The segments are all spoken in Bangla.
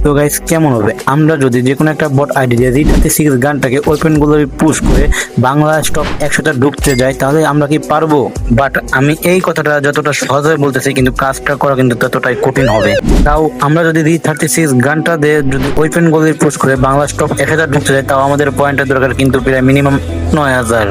তো গাইস কেমন হবে আমরা যদি যে কোনো একটা বট আইডি দিয়ে রি36 গানটাকে ওপেন গ্লোরি পুশ করে বাংলা স্টক 100টা ঢুকতে যাই, তাহলে আমরা কি পারবো? বাট আমি এই কথাটা যতটা সহজে বলতেছি, কিন্তু কাজটা করা কিন্তু ততটাই কঠিন হবে। তাও আমরা যদি রি36 গানটা দিয়ে যদি ওপেন গ্লোরি পুশ করে বাংলা স্টক 1000 ঢুকতে যায়, তাও আমাদের পয়েন্টের দরকার কিন্তু প্রায় মিনিমাম 9000,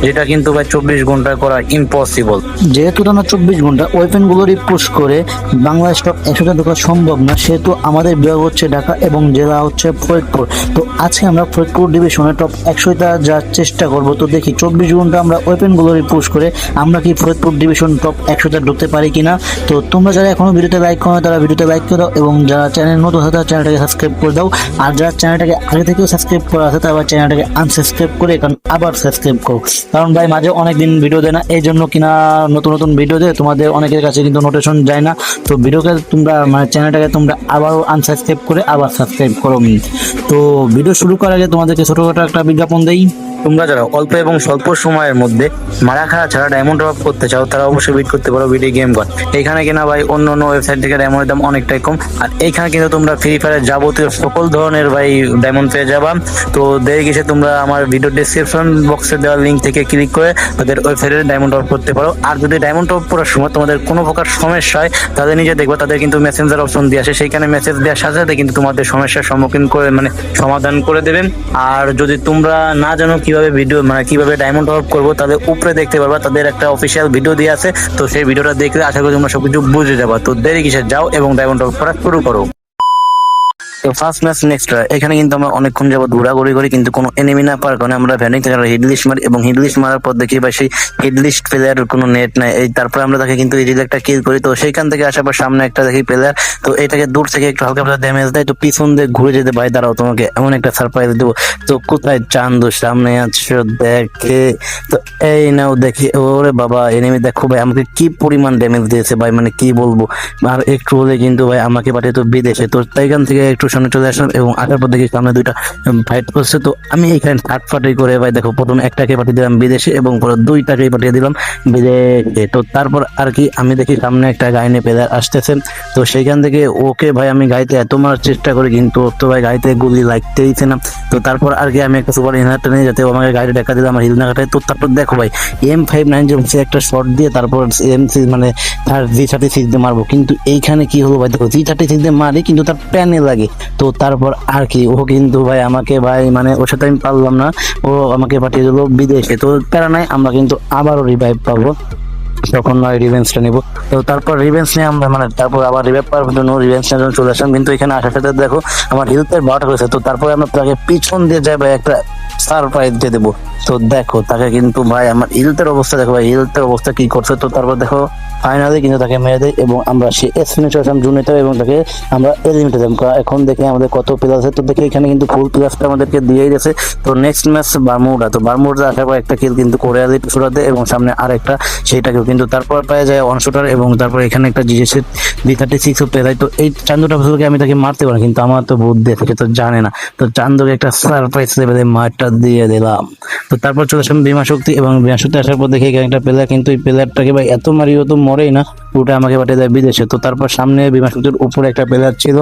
যেটা কিন্তু ভাই 24 ঘন্টায় করা ইম্পসিবল। যেহেতু আমরা 24 ঘন্টা ওপেন গ্লোরি পুশ করে বাংলা স্টক 100টা ঢোকা সম্ভব না, সেহেতু আমাদের বিভাগ হচ্ছে ঢাকা এবং জেলা হচ্ছে ফরিদপুর। তো আজকে আমরা ফরিদপুর ডিভিশনে টপ 100টা যাওয়ার চেষ্টা করব। তো দেখি 24 ঘন্টা আমরা ওপেন গ্লোরি পুশ করে আমরা কি ফরিদপুর ডিভিশন টপ 100টা ঢুকতে পারি কিনা। তো তোমরা যারা এখনো ভিডিওতে লাইক করো তারা ভিডিওতে লাইক করে দাও, এবং যারা চ্যানেল নতুন আছে তারা চ্যানেলটাকে সাবস্ক্রাইব করে দাও। আর যারা চ্যানেলটাকে আগে থেকেও সাবস্ক্রাইব করা আছে তারা চ্যানেলটাকে আনসাবস্ক্রাইব করে এখন আবার সাবস্ক্রাইব করো, কারণ ভাই মাঝে অনেকদিন ভিডিও দেয় না, এই জন্য কিনা নতুন নতুন ভিডিও দেয়, তোমাদের অনেকের কাছে কিন্তু নোটিফিকেশন যায় না। তো ভিডিওকে তোমরা মানে চ্যানেলটাকে তোমরা আবারও আনসাবস্ক্রাইব করে আবার সাবস্ক্রাইব করো। তো ভিডিও শুরু করার আগে তোমাদেরকে ছোটখাটো একটা বিজ্ঞাপন দেই। তোমরা যারা অল্প এবং স্বল্প সময়ের মধ্যে মারা খাওয়া ছাড়া ডায়মন্ড ড্রপ করতে চাও, তারা অবশ্যই বিট করতে পারো ভিডিও গেম গড। এখানে কিনা ভাই অন্য অন্য ওয়েবসাইট থেকে ডায়মন্ডের দাম অনেকটাই কম, আর এইখানে কিন্তু তোমরা ফ্রি ফায়ারের যাবতীয় সকল ধরনের ভাই ডায়মন্ড পেয়ে যাবা। তো দেরি গেছে তোমরা আমার ভিডিও ডেসক্রিপশন বক্সে দেওয়া লিঙ্ক থেকে ক্লিক করে তাদের ওয়েবসাইটে ডায়মন্ড ড্রপ করতে পারো। আর যদি ডায়মন্ড ড্রপ করার সময় তোমাদের কোনো প্রকার সমস্যা হয়, তাদের নিজে দেখবা তাদের কিন্তু মেসেঞ্জার অপশন দিয়ে আসে, সেইখানে মেসেজ দেওয়ার সাথে সাথে কিন্তু তোমাদের সমস্যার সম্মুখীন করে মানে সমাধান করে দেবেন। আর যদি তোমরা না জানো কিভাবে ভিডিও মানে কিভাবে ডায়মন্ড ড্রপ করবো, তাদের উপরে দেখতে পারবা তাদের একটা অফিসিয়াল ভিডিও দিয়ে আছে। তো সেই ভিডিওটা দেখলে আশা করি তোমরা সবকিছু বুঝে যাবা। তো দেরি কিসে, যাও এবং ডায়মন্ড ড্রপ করা শুরু করো। তো ফার্স্ট ম্যাচ নেক্সট, এখানে কিন্তু আমরা অনেকক্ষণ যাবত ঘোরাঘুরি করি, কিন্তু কোনো এনিমি না পাওয়ার কারণে আমরা ভ্যানিং থেকে হিডলিস্ট মারি, এবং হিডলিস্ট মারার পর দেখি ভাই সেই হিডলিস্ট প্লেয়ারের কোনো নেট নাই। এই তারপরে আমরা তাকে কিন্তু ইজিলি একটা কিল করি। তো সেইখান থেকে আসার পর সামনে একটা দেখি প্লেয়ার, তো এটাকে দূর থেকে একটু হালকা হালকা ড্যামেজ দেয়। তো পিছন দিয়ে ঘুরে যেতে ভাই দাঁড়াও, তোমাকে এমন একটা সারপ্রাইজ দেবো। তো কোথায় চান্দু, সামনে আছো দেখে, তো এই নাও দেখি। ওরে বাবা, এনিমি দেখো ভাই আমাকে কি পরিমাণ ড্যামেজ দিয়েছে ভাই, মানে কি বলবো। আর একটু হলে কিন্তু ভাই আমাকে পাঠিয়ে তো বিদেশে। তো এইখান থেকে একটু সামনে চলে আসলাম এবং আসার পর দেখি সামনে দুইটা ফাইট করছে। তো আমি এখানে ফাটাফাটি করে ভাই দেখো, প্রথমে একটাকে পাঠিয়ে দিলাম বিদেশে এবং পরে দুইটাকেই পাঠিয়ে দিলাম বিদেশে। তো তারপর আর কি আমি দেখি সামনে একটা গাইনে প্লেয়ার আসতেছে। তো সেইখান থেকে ওকে ভাই আমি গাইতে এত মারার চেষ্টা করি, কিন্তু তো ভাই গাইতে গুলি লাগতে দিচ্ছে না। তো তারপর আর কি আমি একটা সুপার ইনহার্টটা নিয়ে যাতে আমাকে গাড়ি দেখা দিলাম আমার হিল না কাটায়। তো তারপর দেখো ভাই M59 একটা শট দিয়ে তারপর এমসি মানে তার G36 দিয়ে মারবো, কিন্তু এইখানে কি হলো ভাই দেখো, G36 দিয়ে মারি কিন্তু তার প্যানে লাগে। তো তারপর আর কি ও কিন্তু ভাই আমাকে ভাই মানে ওর সাথে আমি পারলাম না, ও আমাকে পাঠিয়ে দিল বিদেশে। তো প্যারা নাই, আমরা কিন্তু আবারও রিভাইভ পাবো, তখন নয় রিভেঞ্জটা নিবো। তো তারপর রিভেঞ্জ নিয়ে আমরা মানে তারপর আবার রিভাইভ পাওয়ার জন্য রিভেঞ্জ নেওয়ার জন্য চলে আসলাম, কিন্তু এখানে আসার সাথে দেখো আমার হেলথের 12টা করেছে। তো তারপরে আমরা তাকে পিছন দিয়ে যাই ভাই একটা সারপ্রাইজ দিয়ে দেবো। তো দেখো তাকে কিন্তু ভাই আমার হেলথের অবস্থা দেখো ভাই, হেলথের অবস্থা কি করছে। তো তারপর দেখো ফাইনালি কিন্তু তাকে মেরে দেয় এবং আমরা সে এসফিনে চলে আসলাম জুনিতে, এবং তাকে আমরা এলিমিনেট দিলাম। এখন দেখি আমাদের কত প্লাস আছে। তো দেখি এখানে কিন্তু ফুল প্লাসটা আমাদেরকে দিয়েই গেছে। তো নেক্সট ম্যাচ বারমুডা, তো বারমুডা আসার পর একটা কিল কিন্তু করে আলি শুরুতে, এবং সামনে আরেকটা সেইটাকেও কিন্তু তারপর পেয়ে যায় ওয়ান শুটার, এবং তারপর এখানে একটা জিজেসের G36 পেয়ে যায়। তো এই চান্দুটা ভুলকে আমি তাকে মারতে পারি, কিন্তু আমার তো বুদ্ধি থেকে তো জানে না। তো চান্দুকে একটা সারপ্রাইজ লেভেলে মারটা দিয়ে দিলাম। তো তারপর চলে আসলাম বিমা শক্তি, এবং বিমা শক্তি আসার পর দেখি এখানে একটা প্লেয়ার, কিন্তু এই প্লেয়ারটাকে ভাই এত মারিও তো মরেই না, ওটা আমাকে পাঠিয়ে দেয় বিদেশে। তো তারপর সামনে বিমা শক্তির উপরে একটা প্লেয়ার ছিল,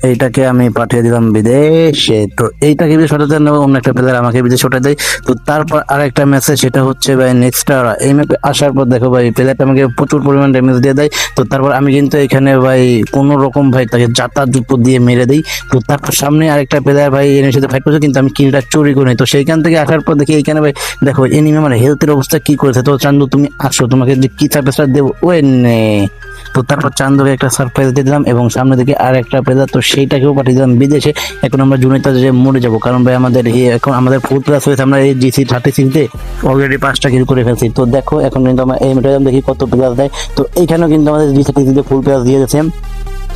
এইটাকে আমি পাঠিয়ে দিলাম বিদেশে। তো এইটাকে বিদেশ পাঠাতে নেবো, অন্য একটা প্লেয়ার আমাকে বিদেশে ওঠা দেয়। তো তারপর আরেকটা ম্যাচে সেটা হচ্ছে ভাই নেক্সট এই ম্যাপে আসার পর দেখো ভাই প্লেয়ারটা আমাকে প্রচুর পরিমাণ ড্যামেজ দিয়ে দেয়। তো তারপর আমি কিন্তু এখানে ভাই কোনো রকম ভাই তাকে জাতা জুতো দিয়ে মেরে দিই। তো তারপর সামনে আরেকটা প্লেয়ার ভাই এর সাথে ফাইট করছে, কিন্তু আমি কিলটা চুরি করি। তো সেইখান থেকে আসার পর দেখি এইখানে ভাই দেখো এনিমি আমার হেলথের অবস্থা কি করেছে। তো চান্দু তুমি আসো, তোমাকে যে কি সারপ্রাইজ দেবো ওই নে। তো তারপর চান্দুকে একটা সারপ্রাইজ দিয়ে দিলাম, এবং সামনে থেকে আর একটা প্লেয়ার, তো সেইটাকেও পাঠিয়ে দিলাম বিদেশে। এখন আমরা জুনিতা যে মরে যাবো, কারণ ভাই আমাদের এখন আমাদের ফুল প্লাস হয়েছে, আমরা এই GC36 দিয়ে অলরেডি 5টা কিল করে ফেলছি। তো দেখো এখন কিন্তু আমরা এই মেটালাম দেখি কত প্লাস দেয়। তো এইখানেও কিন্তু আমাদের G36 দিয়ে ফুল প্লাস দিয়ে দিয়েছে।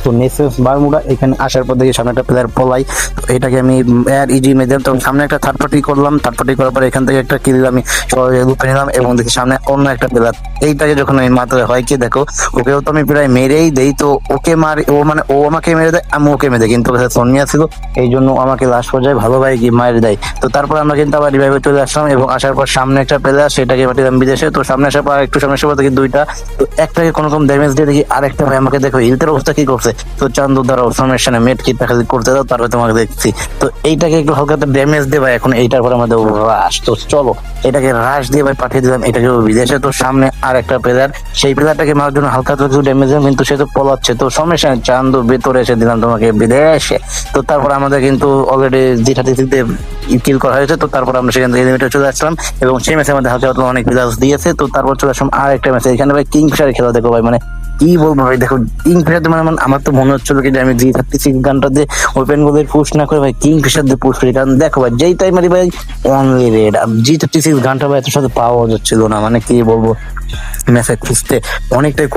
তো নেক্সট বারমুডা এখানে আসার পর দেখি সামনে একটা প্লেয়ার পলাই, তো এটাকে আমি এর ইজি মেরে দিলাম। তখন সামনে একটা থার্ড পার্টি করলাম, থার্ড পার্টি করার পর এখান থেকে একটা কিল আমি সহজে লুপে নিলাম, এবং দেখি সামনে অন্য একটা প্লেয়ার। এইটাকে যখন আমি মাথায় হয় কি দেখো, ওকেও তো আমি প্রায় মেরেই দেই। তো ওকে মারি, ও মানে ও আমাকে মেরে দেয়, আমি ওকে মেরে দেয়, কিন্তু সোনিয়া ছিল এই জন্য আমাকে লাস্ট পর্যায়ে ভালো ভাই কি মারি দেয়। তো তারপর আমরা কিন্তু আবার রিভাইভে চলে আসলাম, এবং আসার পর সামনে একটা প্লেয়ার, সেটাকে পাঠিয়ে দিলাম বিদেশে। তো সামনে আসার পর একটু সামনে আসার পর দেখি দুইটা, তো একটাকে কোনো রকম ড্যামেজ দিয়ে দেখি আরেকটা ভাই আমাকে দেখো হেলথের অবস্থা কি করছে। তো চান্দু দ্বারাও সমস্যা নেই, মেট কিট খালি করতে দাও, তারপরে তোমাকে দেখছি। তো এইটাকে একটু হালকা ড্যামেজ দিয়ে ভাই এখন এইটার পরে আমাদের রাশ, তো চলো এটাকে রাশ দিয়ে ভাই পাঠিয়ে দিলাম এটাকে বিদেশে। তো সামনে আর একটা প্লেয়ার, সেই প্লেয়ারটাকে মারার জন্য হালকা তো কিছু ড্যামেজ দিলাম, কিন্তু সে তো পলাচ্ছে, তো সমস্যা নেই, চান্দু ভেতরে এসে দিলাম তোমাকে বিদেশে। তো তারপর আমাদের কিন্তু অলরেডি জি36 কিল করা হয়েছে। তো তারপর আমরা সেখান থেকে এলিমিনেটর চলে আসলাম এবং সেই ম্যাচে আমাদের হালকা পাতলা অনেক প্লেয়ার্স দিয়েছে। তো তারপর চলে আসলাম আর একটা ম্যাচে, এখানে ভাই কিংফিশার খেলা দেখো ভাই, মানে কি বলবো ভাই, দেখো কিংফিশার মানে আমার তো মনে হচ্ছিল কি যে আমি জি36 গানটা দিয়ে ওপেন গোলের পুশ না করে ভাই কিংফিশার দিয়ে পুশ করি, কারণ দেখো ভাই যেই টাইমারি ভাই অনলি রেড জি36 গানটা ভাই এত সাথে পাওয়া যাচ্ছিল না, মানে কি বলবো ম্যাচে খুঁজতে অনেকটাই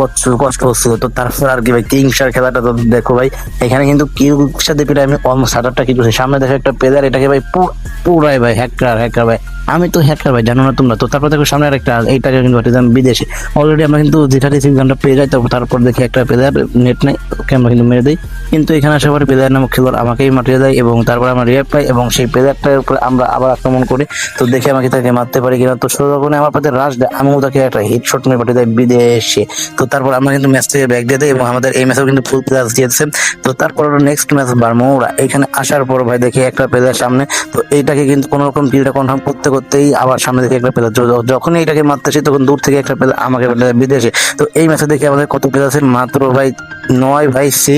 কষ্ট হচ্ছিল। তো তারপর আর কি ভাই কিংফিশার খেলাটা তো দেখো ভাই, এখানে কিন্তু কিংফিশার দিয়ে আমি অলমোস্ট 7-8টা কিল করছি। সামনে দেখো একটা প্লেয়ার, এটাকে ভাই পুরাই ভাই হ্যাকার ভাই, আমি তো হ্যাকার ভাই, জানো না তোমরা। তো তারপর দেখো সামনে আরেকটা, এইটাকে কিন্তু পাঠিয়েছিলাম বিদেশে। অলরেডি আমরা কিন্তু জি36 গানটা পেয়ে যাই। তারপর দেখি একটা প্লেয়ার নেট নাই, ওকে আমরা কিন্তু মেরে দিই, কিন্তু এখানে আসার পরে প্লেয়ার নামক খেলোয়াড় আমাকেই মারিয়ে দেয় এবং তারপর আমরা রিয়াপ পাই এবং সেই প্লেয়ারটার উপরে আমরা আবার আক্রমণ করি। তো দেখি আমাকে তাকে মারতে পারি কিনা, তো যখন আমার পাতে রাশ দেয় আমিও তাকে একটা হেডশট মেরে পাঠিয়ে দেয় বিদেশে। তো তারপর আমরা কিন্তু ম্যাচ থেকে ব্যাক দিয়ে দেয় এবং আমাদের এই ম্যাচেও কিন্তু ফুল প্লেয়ার দিয়েছে। তো তারপর নেক্সট ম্যাচ বারমুডা, এখানে আসার পর ভাই দেখি একটা প্লেয়ার সামনে, তো এইটাকে কিন্তু কোনো রকম কিলটা কনফার্ম করতেই আবার সামনে দেখে একটা প্লেয়ার, যখনই এটাকে মারতেছি তখন দূর থেকে একটা প্লেয়ার আমাকে বিদেশে। তো এই ম্যাচে দেখি আমাদের কত প্লেয়ার আছে, মাত্র ভাই 9 ভাই সি,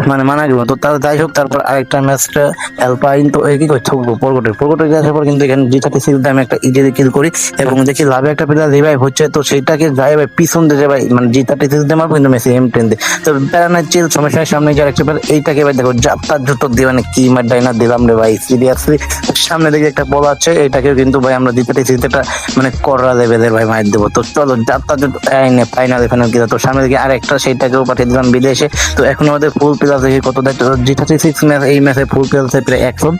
মানে মানা গেল। তো তার যাই হোক, তারপর আরেকটা ম্যাচটা অ্যালপাইন, তো এই কি করতে পরগটের আসার পর কিন্তু এখানে জি36 আমি একটা ইজিলি কিল করি এবং দেখি লাভে একটা প্লেয়ার রিভাইভ হচ্ছে। তো সেইটাকে যাই ভাই পিছন দিয়ে ভাই, মানে জি36 মারবো কিন্তু মেসি M10 দিয়ে। তো প্যারানার চিল সমস্যার সামনে যার একটা প্লেয়ার, এইটাকে ভাই দেখো যাত্রার জুতো দিয়ে মানে কি মার ডাইনার দিলাম রে ভাই, সিরিয়াসলি। সামনে দিকে একটা বল আছে, এটাকেও কিন্তু ভাই আমরা জি36 মানে কড়া লেভেলের ভাই মার দেবো। তো চলো যাত্রার জুতো ফাইনাল গেল। তো সামনে দিকে আরেকটা, সেইটাকেও পাঠিয়ে দিলাম বিদেশে। তো এখন আমাদের ফুল প্লেয়ার দেখি কত দেখতে, জি36 ম্যাচ, এই ম্যাচে ফুল প্লেয়ার প্রায় 100।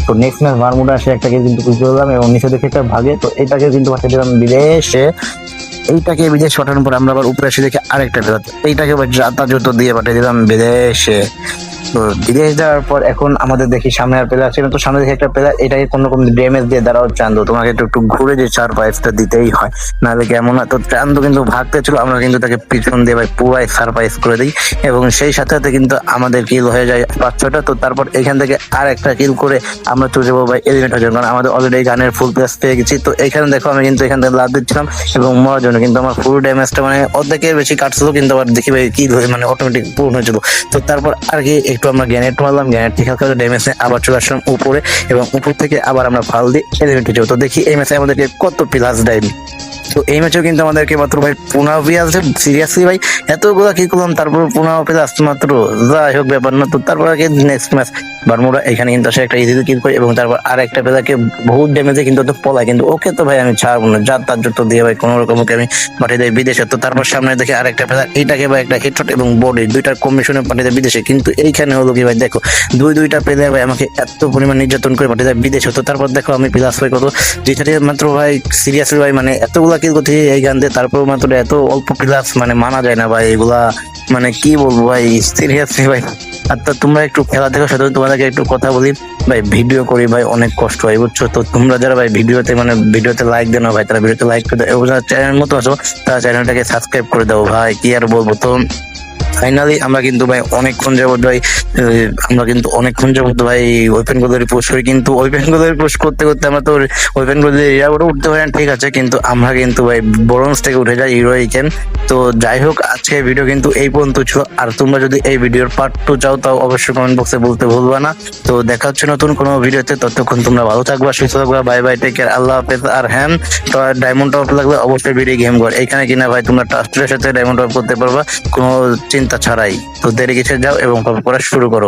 তো নেক্সট ম্যাচ বারমুডা সে একটাকে কিন্তু পুশ করলাম এবং নিচে দেখে একটা ভাগে, তো এটাকে কিন্তু পাঠিয়ে দিলাম বিদেশে। এইটাকে বিদেশ পাঠানোর পর আমরা আবার উপরে এসে দেখে আরেকটা প্লেয়ার, এইটাকে যাতা জুতো দিয়ে পাঠিয়ে দিলাম বিদেশে। তো বিদেশ যাওয়ার পর এখন আমাদের দেখি সামনে আর প্লেয়ার ছিল, তো সামনে দেখি একটা প্লেয়ার, এটাকে কোন রকম ড্যামেজ দিয়ে দাঁড়াও চান্দু, তোমাকে একটু ঘুরে যে 4-5টা দিতেই হয়, নাহলে কেমন না। তো চান্দু কিন্তু ভাগতে ছিল, আমরা কিন্তু তাকে পিছন দিয়ে ভাই পুরাই সারপ্রাইজ করে দিই এবং সেই সাথে সাথে কিন্তু আমাদের কিল হয়ে যায় 5-6টা। তো তারপর এখান থেকে আর একটা কিল করে আমরা চলে যাবো ভাই এলিমিনেট হওয়ার জন্য, কারণ আমাদের অলরেডি গানের ফুল প্লেস পেয়ে গেছি। তো এখানে দেখো আমি কিন্তু এখান থেকে লাভ দিচ্ছিলাম এবং মরার জন্য, কিন্তু আমার ফুল ড্যামেজটা মানে অর্ধেকের বেশি কাটছিল, কিন্তু আবার দেখি ভাই কিল হয়ে মানে অটোমেটিক পূর্ণ হয়েছিল। তো তারপর আর কি একটু আমরা গ্যানেট মারলাম, গ্যানেট ঠিক হালকা ড্যামেজ আবার চলে আসলাম উপরে এবং উপর থেকে আবার আমরা ফাল দিয়ে এলিমিনেট হয়ে যাবো। তো দেখি এই ম্যাচে আমাদেরকে কত প্লাস দেয়। তো এই ম্যাচেও কিন্তু আমাদেরকে মাত্র ভাই 15 প্লাস, সিরিয়াসলি ভাই এতগুলা কি করলাম, তারপর 15 প্লাস মাত্র, যাই হোক ব্যাপার না। তো তারপর আর কি নেক্সট ম্যাচ বারমুডা, এখানে কিন্তু আসে একটা ইজিলি কিল করে এবং তারপর আর একটা প্লেয়ারকে বহুত ড্যামেজে কিন্তু তো পলায়, কিন্তু ওকে তো ভাই আমি ছাড়বো না, যার তার জুতো দিয়ে ভাই কোনো রকম ওকে আমি পাঠিয়ে দেয় বিদেশে। তো তারপর সামনে দেখে আরেকটা প্লেয়ার, এইটাকে ভাই একটা হেডশট এবং বডি দুইটার কম্বিনেশনে পাঠিয়ে দেয় বিদেশে। কিন্তু এইখানে হলো কি ভাই দেখো দুইটা প্লেয়ার ভাই আমাকে এত পরিমাণ নির্যাতন করে পাঠিয়ে দেয় বিদেশে। তো তারপর দেখো আমি প্লাস ভাই কত যেখানে মাত্র ভাই সিরিয়াসলি ভাই মানে এতগুলা কিল করতে এই গান দিয়ে, তারপর মাত্র এত অল্প প্লাস, মানে মানা যায় না ভাই এগুলা, মানে কি বলবো ভাই সিরিয়াসলি ভাই। আর তো তোমরা একটু খেলা দেখো, সাথে তোমাদেরকে একটু কথা বলি ভাই, ভিডিও করি ভাই অনেক কষ্ট হয় বুঝছো। তো তোমরা যারা ভাই ভিডিওতে লাইক দেন ভাই, তারা ভিডিওতে লাইক করে দাও এবং যারা চ্যানেল মতো আছো তারা চ্যানেলটাকে সাবস্ক্রাইব করে দাও ভাই, কি আর বলবো। তো ফাইনালি আমরা কিন্তু ভাই অনেকক্ষণ যাবত ভাই ওপেন গোলারি পোস্ট করি, কিন্তু ওপেন গোলারি পোস্ট করতে আমরা তো ওপেন গোলারি এরাও উঠতে পারি না, ঠিক আছে, কিন্তু আমরা কিন্তু ভাই ব্রোঞ্জ থেকে উঠে যাই হিরোইকেন। তো যাই হোক আজকে ভিডিও কিন্তু এই পর্যন্ত ছিল, আর তোমরা যদি এই ভিডিওর পার্ট 2 চাও তাও অবশ্যই কমেন্ট বক্সে বলতে ভুলবা না। তো দেখা হচ্ছে নতুন কোনো ভিডিওতে, ততক্ষণ তোমরা ভালো থাকবা, সুস্থ থাকবা, বাই বাই, টেক কেয়ার, আল্লাহ হাফেজ। আর হ্যাঁ, তো ডায়মন্ড টপ লাগলে অবশ্যই ভিডিও গেম ঘর, এখানে কিনা ভাই তোমরা ট্রাস্টের সাথে ডায়মন্ড টপ করতে পারবা কোনো চিন্তা ছাড়াই। তো দেরি কিছু যাও এবং করা শুরু করো।